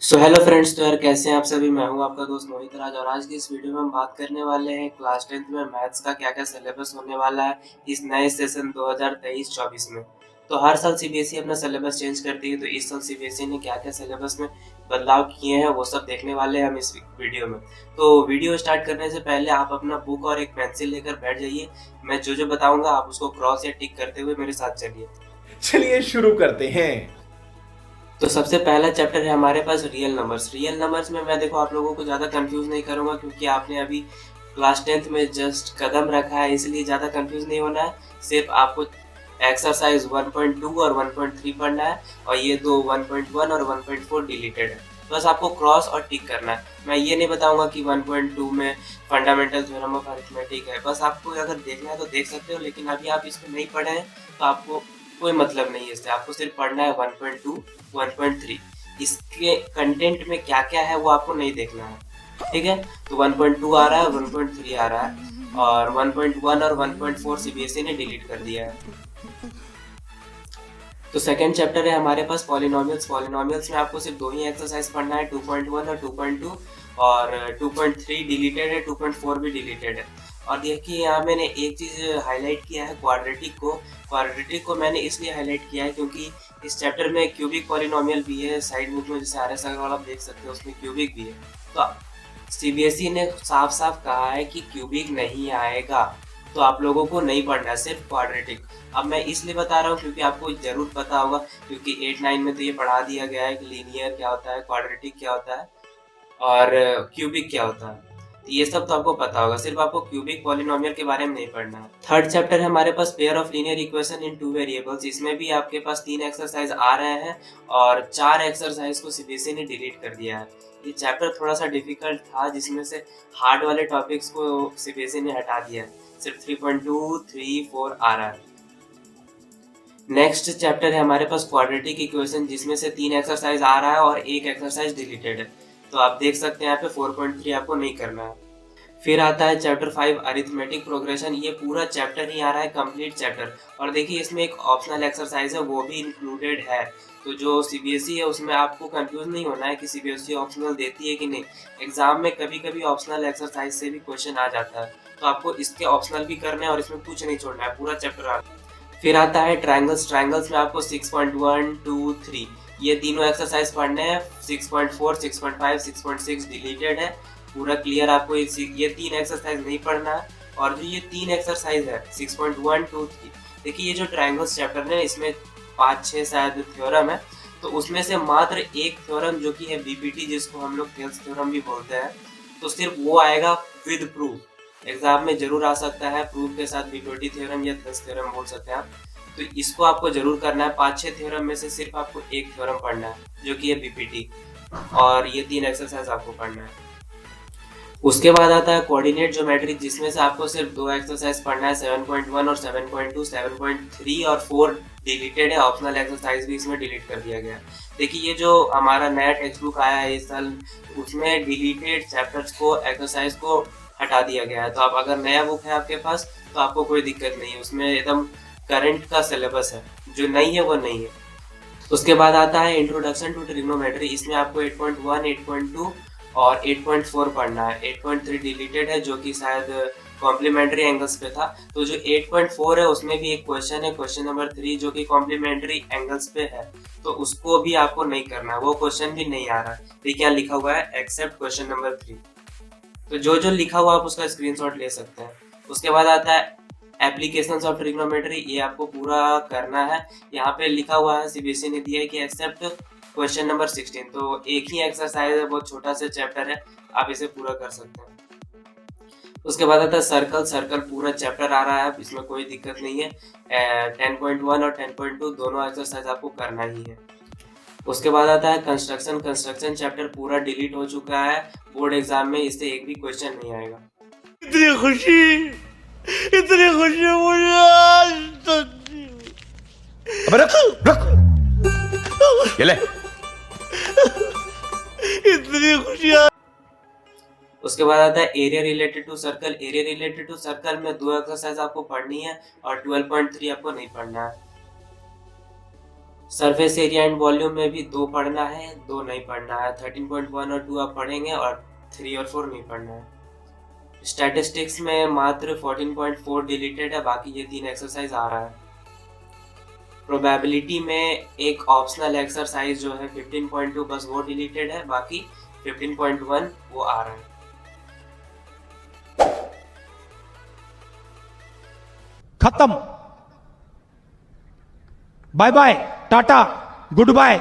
So hello friends. तो यार कैसे हैं आप सभी। मैं हूं आपका दोस्त मोहित राज और आज की इस वीडियो में हम बात करने वाले हैं क्लास 10th में मैथ्स का क्या क्या सिलेबस होने वाला है इस नए सेशन 2023-24 में। तो हर साल सीबीएसई अपना सिलेबस चेंज करती है, तो इस साल सीबीएसई ने क्या क्या सिलेबस में बदलाव किए हैं वो सब देखने वाले हैं हम इस वीडियो में। तो वीडियो स्टार्ट करने से पहले आप अपना बुक और एक पेंसिल लेकर बैठ जाइए। मैं जो जो बताऊंगा आप उसको क्रॉस या टिक करते हुए मेरे साथ चलिए। चलिए शुरू करते हैं। तो सबसे पहला चैप्टर है हमारे पास रियल नंबर्स। रियल नंबर्स में मैं देखो आप लोगों को ज़्यादा कंफ्यूज नहीं करूँगा क्योंकि आपने अभी क्लास 10th में जस्ट कदम रखा है, इसलिए ज़्यादा कंफ्यूज नहीं होना है। सिर्फ आपको एक्सरसाइज 1.2 और 1.3 पढ़ना है और ये दो 1.1 और 1.4 डिलीटेड है। बस आपको क्रॉस और टिक करना है। मैं ये नहीं बताऊंगा कि 1.2 में फंडामेंटल थ्योरम ऑफ अरिथमेटिक है। बस आपको अगर देखना है तो देख सकते हो, लेकिन अभी आप इसको नहीं पढ़े हैं तो आपको कोई मतलब नहीं है इससे। आपको सिर्फ पढ़ना है 1.2 1.3। इसके कंटेंट में क्या क्या है वो आपको नहीं देखना है, ठीक है। तो 1.2 आ रहा है, 1.3 आ रहा है और 1.1 और 1.4 सीबीएसई ने डिलीट कर दिया है। तो सेकंड चैप्टर है हमारे पास पॉलिनोमियल्स। पॉलिनोमियल्स में आपको सिर्फ दो ही एक्सरसाइज पढ़ना है, 2.1 और 2.2 और 2.3 डिलीटेड है, 2.4 भी डिलीटेड है। और देखिए यहाँ मैंने एक चीज़ हाईलाइट किया है, क्वाड्रेटिक को। क्वाड्रेटिक को मैंने इसलिए हाईलाइट किया है क्योंकि इस चैप्टर में क्यूबिक पॉलिनोमियल भी है। साइड बुक में जैसे आर एस अग्रवाल आप देख सकते हो उसमें क्यूबिक भी है। तो सीबीएसई ने साफ साफ कहा है कि क्यूबिक नहीं आएगा, तो आप लोगों को नहीं पढ़ना है, सिर्फ क्वाड्रेटिक। अब मैं इसलिए बता रहा हूँ क्योंकि आपको जरूर पता होगा, क्योंकि 8-9 में तो ये पढ़ा दिया गया है कि लीनियर क्या होता है, क्वाड्रेटिक क्या होता है और क्यूबिक क्या होता है। तो ये सब तो आपको पता होगा, सिर्फ आपको क्यूबिक पॉलिनोमियल के बारे में नहीं पढ़ना है। थर्ड चैप्टर है हमारे पास pair of linear equation in two variables. इसमें भी आपके पास 3 एक्सरसाइज आ रहे हैं और 4 एक्सरसाइज को सीबीएसई ने डिलीट कर दिया है। ये चैप्टर थोड़ा सा डिफिकल्ट था जिसमें से हार्ड वाले टॉपिक्स को सीबीएसई ने हटा दिया है। सिर्फ 3.2 3 4 आ रहा है। नेक्स्ट चैप्टर है हमारे पास क्वाड्रेटिक इक्वेशन, जिसमें से 3 एक्सरसाइज आ रहा है और एक एक्सरसाइज डिलीटेड है। तो आप देख सकते हैं यहाँ पे 4.3 आपको नहीं करना है। फिर आता है चैप्टर 5 अरिथमेटिक प्रोग्रेशन। ये पूरा चैप्टर ही आ रहा है, कंप्लीट चैप्टर। और देखिए इसमें एक ऑप्शनल एक्सरसाइज है वो भी इंक्लूडेड है। तो जो सीबीएसई है उसमें आपको कंफ्यूज नहीं होना है कि सीबीएसई ऑप्शनल देती है कि नहीं। एग्जाम में कभी कभी ऑप्शनल एक्सरसाइज से भी क्वेश्चन आ जाता है, तो आपको इसके ऑप्शनल भी करने हैं और इसमें कुछ नहीं छोड़ना है, पूरा चैप्टर आ रहा है। फिर आता है ट्रायंगल्स। ट्रायंगल्स में आपको 6.1 2 3 ये तीनों एक्सरसाइज पढ़ने हैं। 6.4 6.5 6.6 डिलीटेड है। पूरा क्लियर आपको ये 3 एक्सरसाइज नहीं पढ़ना है। और जो ये 3 एक्सरसाइज है 6.1 2 3, देखिए ये जो ट्रायंगल्स चैप्टर है इसमें 5-6 शायद थ्योरम है। तो उसमें से मात्र एक थ्योरम जो कि है बीपीटी, जिसको हम लोग थेल्स थ्योरम भी बोलते हैं, तो सिर्फ वो आएगा विद प्रूफ। एग्जाम में जरूर आ सकता है प्रूफ के साथ, बीपीटी थ्योरम या थेल्स थ्योरम बोल सकते हैं आप। तो इसको आपको जरूर करना है। 5-6 थ्योरम में से सिर्फ आपको एक थ्योरम पढ़ना है जो कि है बीपीटी, और ये 3 एक्सरसाइज आपको पढ़ना है। उसके बाद आता है कोऑर्डिनेट ज्योमेट्री, जिसमें से आपको सिर्फ दो एक्सरसाइज पढ़ना है, 7.1 और 7.2। 7.3 और 4 डिलीटेड है, ऑप्शनल एक्सरसाइज भी इसमें डिलीट कर दिया गया है। देखिए ये जो हमारा नया टेक्स्ट बुक आया है इस साल, उसमें डिलीटेड चैप्टर्स को एक्सरसाइज को हटा दिया गया है। तो आप अगर नया बुक है आपके पास तो आपको कोई दिक्कत नहीं है, उसमें एकदम करंट का सिलेबस है, जो नहीं है वो नहीं है। उसके बाद आता है इंट्रोडक्शन टू ट्रिग्नोमेट्री। इसमें आपको 8.1 8.2 और 8.4 पढ़ना है। 8.3 डिलीटेड है जो कि शायद कॉम्प्लीमेंट्री एंगल्स पे था। तो जो 8.4 है उसमें भी एक क्वेश्चन है, क्वेश्चन नंबर 3, जो कि कॉम्प्लीमेंट्री एंगल्स पे है, तो उसको भी आपको नहीं करना है, वो क्वेश्चन भी नहीं आ रहा है। देखिए यहाँ लिखा हुआ है एक्सेप्ट क्वेश्चन नंबर 3। तो जो जो लिखा हुआ आप उसका स्क्रीनशॉट ले सकते हैं। उसके बाद आता है एप्लीकेशंस ऑफ ट्रिग्नोमेट्री, ये आपको पूरा करना है। यहाँ पे लिखा हुआ है, सीबीएसई ने दिया है कि एक्सेप्ट क्वेश्चन नंबर 16। तो एक ही एक्सरसाइज है, बहुत छोटा सा चैप्टर है, आप इसे पूरा कर सकते हैं। उसके बाद आता है सर्कल। सर्कल पूरा चैप्टर आ रहा है, इसमें कोई दिक्कत नहीं है। 10.1 और 10.2 दोनों एक्सरसाइज आपको करना ही है। उसके बाद आता है कंस्ट्रक्शन। कंस्ट्रक्शन चैप्टर पूरा डिलीट हो चुका है, बोर्ड एग्जाम में इससे एक भी क्वेश्चन नहीं आएगा। इतनी खुशी, इतनी खुशी मुझे आज तक नहीं। अबे रुक रुक, ये ले। इतनी खुशी उसके बाद आता है area related to circle. Area related to circle में दो एक्सरसाइज आपको पढ़नी है और 12.3 आपको नहीं पढ़ना है। सरफेस एरिया एंड वॉल्यूम में भी 2 पढ़ना है, 2 नहीं पढ़ना है। 13.1 और 2 आप पढ़ेंगे और 3 और 4 नहीं पढ़ना है। स्टैटिस्टिक्स में मात्र 14.4 डिलीटेड है, बाकी ये 3 एक्सरसाइज आ रहा है। प्रोबेबिलिटी में एक ऑप्शनल एक्सरसाइज जो है 15.2 बस वो डिलीटेड है, बाकी 15.1 वो आ रहा है। खत्म। Bye bye, tata, good bye.